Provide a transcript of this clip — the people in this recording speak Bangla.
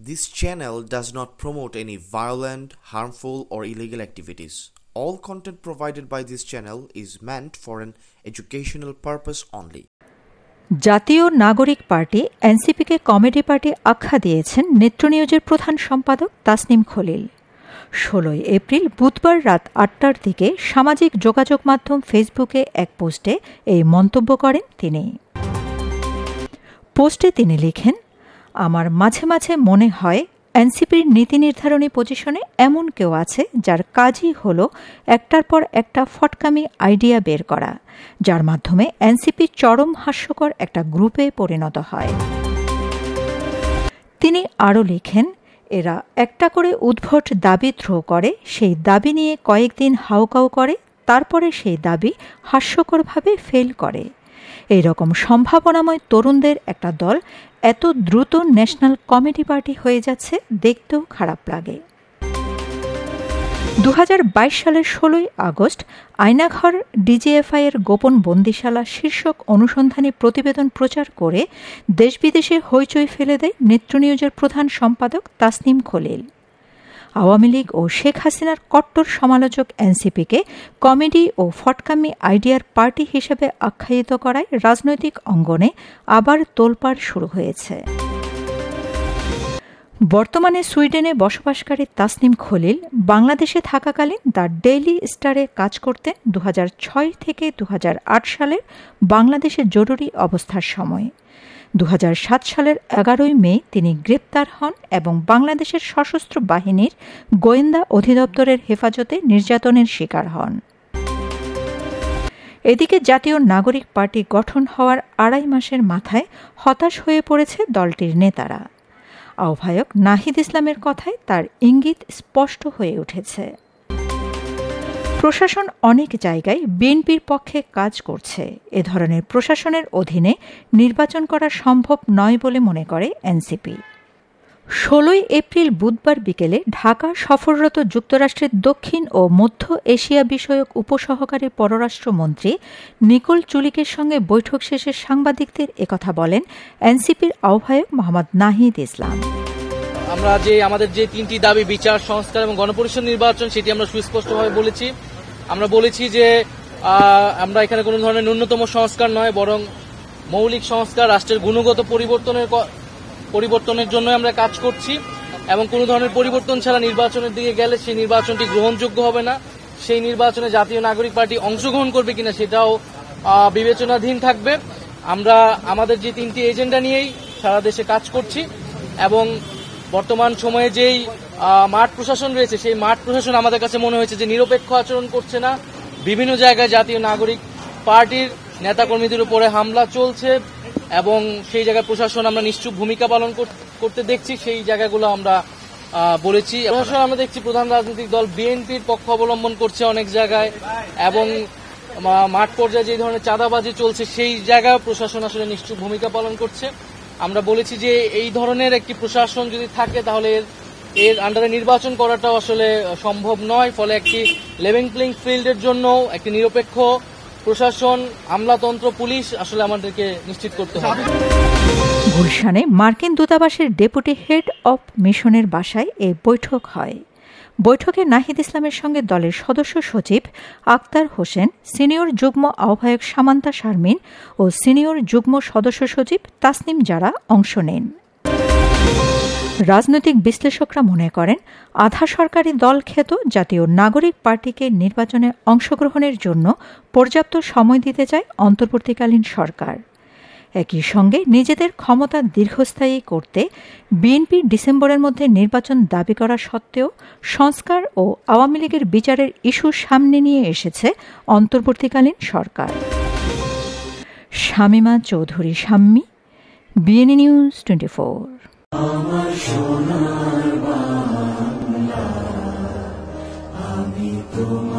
This channel does not promote any violent, harmful, or illegal activities. All content provided by this channel is meant for an educational purpose only. জাতীয় নাগরিক পার্টি এনসিপিকে কমেডি পার্টি আখ্যা দিয়েছেন নেত্রনিউজের প্রধান সম্পাদক তাসনিম খলিল। 16 এপ্রিল বুধবার রাত 8টার দিকে সামাজিক যোগাযোগ মাধ্যম ফেসবুকে এক পোস্টে এই মন্তব্য করেন তিনি। পোস্টে তিনি লিখেন, আমার মাঝে মাঝে মনে হয় এনসিপির নীতি নির্ধারণী পজিশনে এমন কেউ আছে যার কাজই হল একটার পর একটা ফটকামি আইডিয়া বের করা, যার মাধ্যমে এনসিপি চরম হাস্যকর একটা গ্রুপে পরিণত হয়। তিনি আরও লিখেন, এরা একটা করে উদ্ভট দাবি থ্রো করে, সেই দাবি নিয়ে কয়েকদিন হাউকাউ করে, তারপরে সেই দাবি হাস্যকরভাবে ফেল করে। এই রকম সম্ভাবনাময় তরুণদের একটা দল এত দ্রুত ন্যাশনাল কমেডি পার্টি হয়ে যাচ্ছে, দেখতেও খারাপ লাগে। 2022 সালের 16 আগস্ট আয়নাঘর ডিজিএফআই এর গোপন বন্দিশালা শীর্ষক অনুসন্ধানী প্রতিবেদন প্রচার করে দেশ বিদেশে হইচই ফেলে দেয় নেত্রনিউজের প্রধান সম্পাদক তাসনিম খলিল। আওয়ামী লীগ ও শেখ হাসিনার কট্টর সমালোচক এনসিপিকে কমেডি ও ফটকামি আইডিয়ার পার্টি হিসেবে আখ্যায়িত করায় রাজনৈতিক অঙ্গনে আবার তোলপাড় শুরু হয়েছে। বর্তমানে সুইডেনে বসবাসকারী তাসনিম খলিল বাংলাদেশে থাকাকালীন দ্য ডেইলি স্টারে কাজ করতেন 2006 থেকে 2008 সালের বাংলাদেশের জরুরি অবস্থার সময়। 2007 সালের 11 মে তিনি গ্রেপ্তার হন এবং বাংলাদেশের সশস্ত্র বাহিনীর গোয়েন্দা অধিদপ্তরের হেফাজতে নির্যাতনের শিকার হন। এদিকে জাতীয় নাগরিক পার্টি গঠন হওয়ার 2.5 মাসের মাথায় হতাশ হয়ে পড়েছে দলটির নেতারা। আহ্বায়ক নাহিদ ইসলামের কথায় তার ইঙ্গিত স্পষ্ট হয়ে উঠেছে। প্রশাসন অনেক জায়গায় বিএনপির পক্ষে কাজ করছে। এ ধরনের প্রশাসনের অধীনে নির্বাচন করা সম্ভব নয় বলে মনে করে এনসিপি। 16 এপ্রিল বুধবার বিকেলে ঢাকা সফররত যুক্তরাষ্ট্রের দক্ষিণ ও মধ্য এশিয়া বিষয়ক উপসহকারী পররাষ্ট্রমন্ত্রী নিকোল চুলিকের সঙ্গে বৈঠক শেষে সাংবাদিকদের একথা বলেন এনসিপির আহ্বায়ক মোহাম্মদ নাহিদ ইসলাম। আমরা আমাদের যে 3টি দাবি, বিচার, সংস্কার এবং গণপরিষদ নির্বাচন, সেটি আমরা সুস্পষ্টভাবে বলেছি। আমরা বলেছি যে আমরা এখানে কোনো ধরনের ন্যূনতম সংস্কার নয়, বরং মৌলিক সংস্কার, রাষ্ট্রের গুণগত পরিবর্তনের জন্য আমরা কাজ করছি এবং কোনো ধরনের পরিবর্তন ছাড়া নির্বাচনের দিকে গেলে সেই নির্বাচনটি গ্রহণযোগ্য হবে না। সেই নির্বাচনে জাতীয় নাগরিক পার্টি অংশগ্রহণ করবে কিনা সেটাও বিবেচনাধীন থাকবে। আমরা আমাদের যে 3টি এজেন্ডা নিয়েই সারা দেশে কাজ করছি এবং বর্তমান সময়ে যেই মাঠ প্রশাসন রয়েছে, সেই মাঠ প্রশাসন আমাদের কাছে মনে হয়েছে যে নিরপেক্ষ আচরণ করছে না। বিভিন্ন জায়গায় জাতীয় নাগরিক পার্টির নেতাকর্মীদের উপরে হামলা চলছে এবং সেই জায়গায় প্রশাসন আমরা নিশ্চুপ ভূমিকা পালন করতে দেখছি। সেই জায়গাগুলো আমরা বলেছি। প্রশাসন আমরা দেখছি প্রধান রাজনৈতিক দল বিএনপির পক্ষ অবলম্বন করছে অনেক জায়গায় এবং মাঠ পর্যায়ে যে ধরনের চাঁদাবাজি চলছে সেই জায়গায় প্রশাসন আসলে নিশ্চুপ ভূমিকা পালন করছে। আমরা বলেছি যে এই ধরনের একটি প্রশাসন যদি থাকে তাহলে এর আন্ডারে নির্বাচন করাটাও আসলে সম্ভব নয়। ফলে একটি লেভেল প্লেইং ফিল্ডের জন্য একটি নিরপেক্ষ প্রশাসন, আমলাতন্ত্র, পুলিশ আসলে আমাদেরকে নিশ্চিত করতে হবে। গুলশানে মার্কিন দূতাবাসের ডেপুটি হেড অব মিশনের বাসায় এই বৈঠক হয়। বৈঠকে নাহিদ ইসলামের সঙ্গে দলের সদস্য সচিব আক্তার হোসেন, সিনিয়র যুগ্ম আহ্বায়ক সামান্তা শারমিন ও সিনিয়র যুগ্ম সদস্য সচিব তাসনিম জারা অংশ নেন। রাজনৈতিক বিশ্লেষকরা মনে করেন আধা সরকারি দল খ্যাত জাতীয় নাগরিক পার্টিকে নির্বাচনে অংশগ্রহণের জন্য পর্যাপ্ত সময় দিতে চায় অন্তর্বর্তীকালীন সরকার। একই সঙ্গে নিজেদের ক্ষমতা দীর্ঘস্থায়ী করতে বিএনপি ডিসেম্বরের মধ্যে নির্বাচন দাবি করা সত্ত্বেও সংস্কার ও আওয়ামী লীগের বিচারের ইস্যু সামনে নিয়ে এসেছে অন্তর্বর্তীকালীন সরকার। Shamima Chowdhury Shammi, BNA news 24। আমার সোনার বাংলা, আমি তোমার